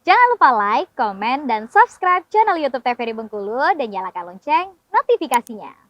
Jangan lupa like, komen, dan subscribe channel YouTube TVRI Bengkulu dan nyalakan lonceng notifikasinya.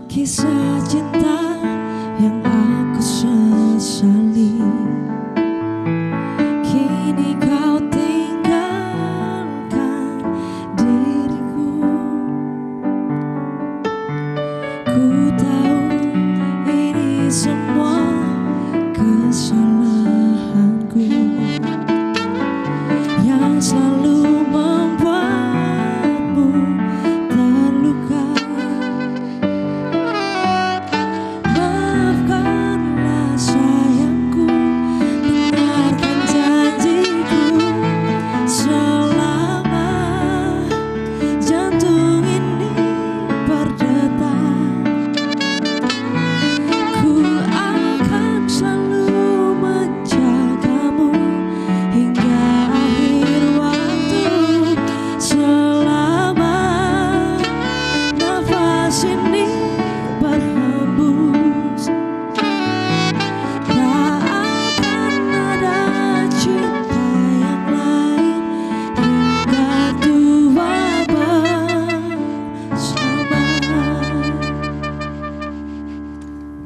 Kisah cinta yang aku sesali, kini kau tinggalkan diriku. Ku tahu ini semua kesalahanku yang selalu membuatmu terluka.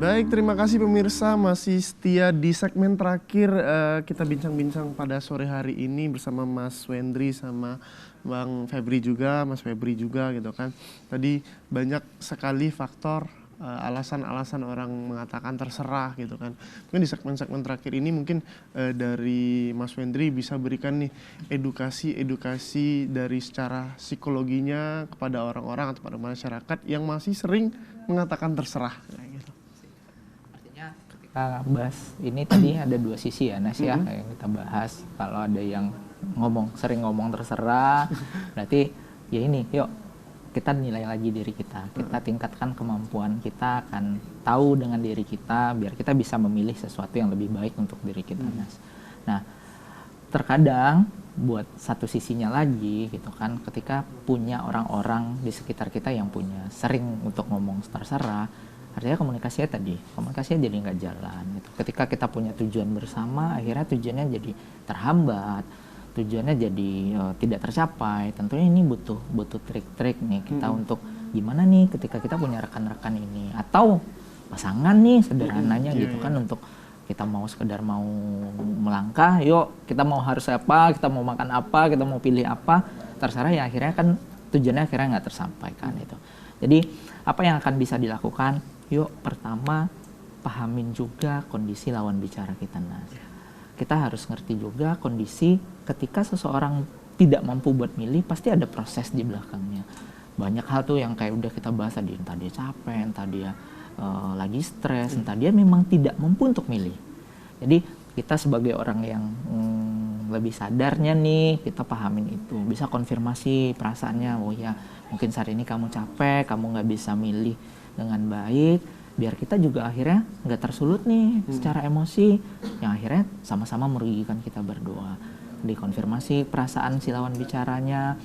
Baik, terima kasih pemirsa, masih setia di segmen terakhir kita bincang-bincang pada sore hari ini bersama Mas Wendri sama Bang Febri juga, Mas Febri juga gitu kan. Tadi banyak sekali faktor alasan-alasan orang mengatakan terserah gitu kan. Mungkin di segmen-segmen terakhir ini mungkin dari Mas Wendri bisa berikan nih edukasi dari secara psikologinya kepada orang-orang atau pada masyarakat yang masih sering mengatakan terserah kayak gitu. Kita bahas ini tadi ada dua sisi ya Nas ya yang kita bahas. Kalau ada yang sering ngomong terserah, berarti ya ini yuk kita nilai lagi diri kita, kita tingkatkan kemampuan kita, akan tahu dengan diri kita biar kita bisa memilih sesuatu yang lebih baik untuk diri kita Nas. Nah terkadang buat satu sisinya lagi gitu kan, ketika punya orang-orang di sekitar kita yang punya sering untuk ngomong terserah, artinya komunikasinya jadi nggak jalan gitu. Ketika kita punya tujuan bersama, akhirnya tujuannya jadi terhambat, tujuannya jadi tidak tercapai. Tentunya ini butuh trik-trik nih kita untuk gimana nih ketika kita punya rekan-rekan ini atau pasangan nih sederhananya gitu kan, untuk kita mau sekedar mau melangkah, yuk kita mau harus apa, kita mau makan apa, kita mau pilih apa, terserah ya, akhirnya kan tujuannya akhirnya nggak tersampaikan itu. Jadi apa yang akan bisa dilakukan? Yuk, pertama pahamin juga kondisi lawan bicara kita Nas. Kita harus ngerti juga kondisi ketika seseorang tidak mampu buat milih, pasti ada proses di belakangnya. Banyak hal tuh yang kayak udah kita bahas tadi, entah dia capek, entah dia lagi stres, entah dia memang tidak mampu untuk milih. Jadi kita sebagai orang yang lebih sadarnya nih, kita pahamin itu, bisa konfirmasi perasaannya. Oh ya, mungkin saat ini kamu capek, kamu nggak bisa milih dengan baik, biar kita juga akhirnya nggak tersulut nih secara emosi yang akhirnya sama-sama merugikan kita berdua. Dikonfirmasi perasaan si lawan bicaranya,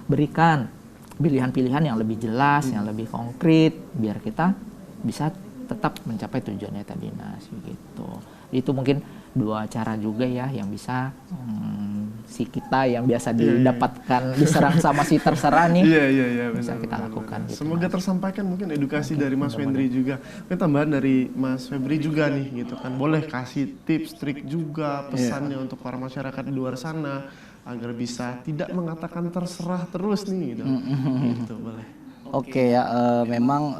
berikan pilihan-pilihan yang lebih jelas, yang lebih konkret, biar kita bisa tetap mencapai tujuannya tadi Nas gitu. Itu mungkin dua cara juga ya yang bisa si kita yang biasa didapatkan diserang sama si terserah nih, bisa kita lakukan. Gitu, semoga tersampaikan mungkin edukasi dari Mas Wendri juga. Mungkin tambahan dari Mas Febri juga nih gitu kan. Boleh kasih tips, trik juga pesannya untuk para masyarakat di luar sana agar bisa tidak mengatakan terserah terus nih gitu. Gitu boleh. Oke ya, memang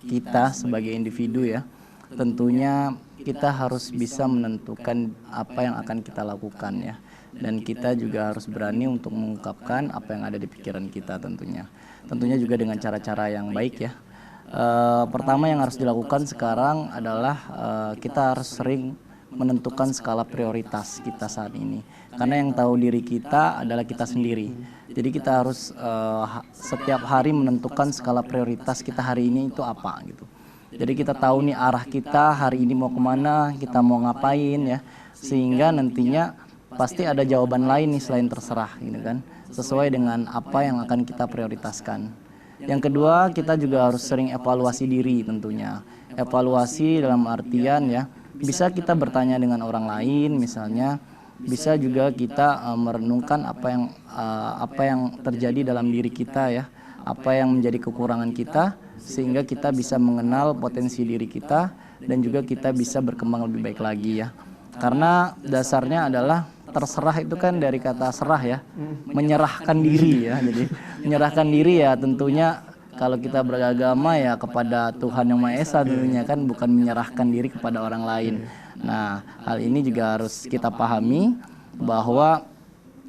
kita sebagai individu ya, tentunya kita harus bisa menentukan apa yang akan kita lakukan ya. dan kita juga harus berani untuk mengungkapkan apa yang ada di pikiran kita tentunya juga dengan cara-cara yang baik ya. Pertama yang harus dilakukan sekarang adalah kita harus sering menentukan skala prioritas kita saat ini, karena yang tahu diri kita adalah kita sendiri. Jadi kita harus setiap hari menentukan skala prioritas kita hari ini itu apa gitu. Jadi kita tahu nih arah kita hari ini mau kemana, kita mau ngapain ya, sehingga nantinya pasti ada jawaban lain nih selain terserah gitu kan, sesuai dengan apa yang akan kita prioritaskan. Yang kedua, kita juga harus sering evaluasi diri tentunya. Evaluasi dalam artian ya, bisa kita bertanya dengan orang lain misalnya, bisa juga kita merenungkan apa yang terjadi dalam diri kita ya, apa yang menjadi kekurangan kita, sehingga kita bisa mengenal potensi diri kita dan juga kita bisa berkembang lebih baik lagi ya. Karena dasarnya adalah terserah itu kan dari kata serah ya, menyerahkan diri ya. Jadi menyerahkan diri ya tentunya kalau kita beragama ya kepada Tuhan Yang Maha Esa tentunya kan, bukan menyerahkan diri kepada orang lain. Nah, hal ini juga harus kita pahami bahwa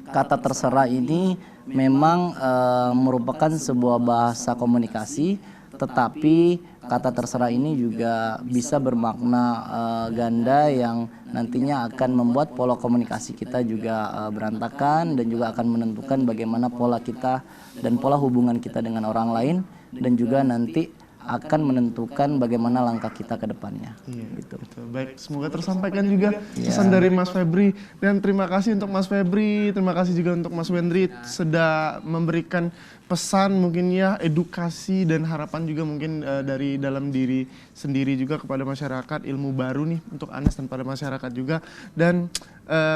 kata terserah ini memang merupakan sebuah bahasa komunikasi, tetapi kata terserah ini juga bisa bermakna ganda yang nantinya akan membuat pola komunikasi kita juga berantakan dan juga akan menentukan bagaimana pola kita dan pola hubungan kita dengan orang lain, dan juga nanti akan menentukan bagaimana langkah kita ke depannya. Iya, gitu. betul. Baik, semoga tersampaikan juga pesan dari Mas Febri, dan terima kasih untuk Mas Febri, terima kasih juga untuk Mas Wendri sudah memberikan pesan mungkin ya, edukasi dan harapan juga mungkin dari dalam diri sendiri juga kepada masyarakat, ilmu baru nih untuk Anas dan pada masyarakat juga. Dan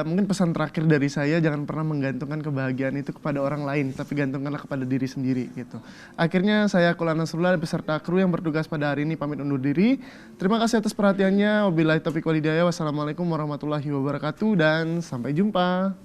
mungkin pesan terakhir dari saya, jangan pernah menggantungkan kebahagiaan itu kepada orang lain, tapi gantungkanlah kepada diri sendiri gitu. Akhirnya saya Kul Nasrullah beserta kru yang bertugas pada hari ini pamit undur diri. Terima kasih atas perhatiannya. Wabillahi taufiq walhidayah. Wassalamualaikum warahmatullahi wabarakatuh dan sampai jumpa.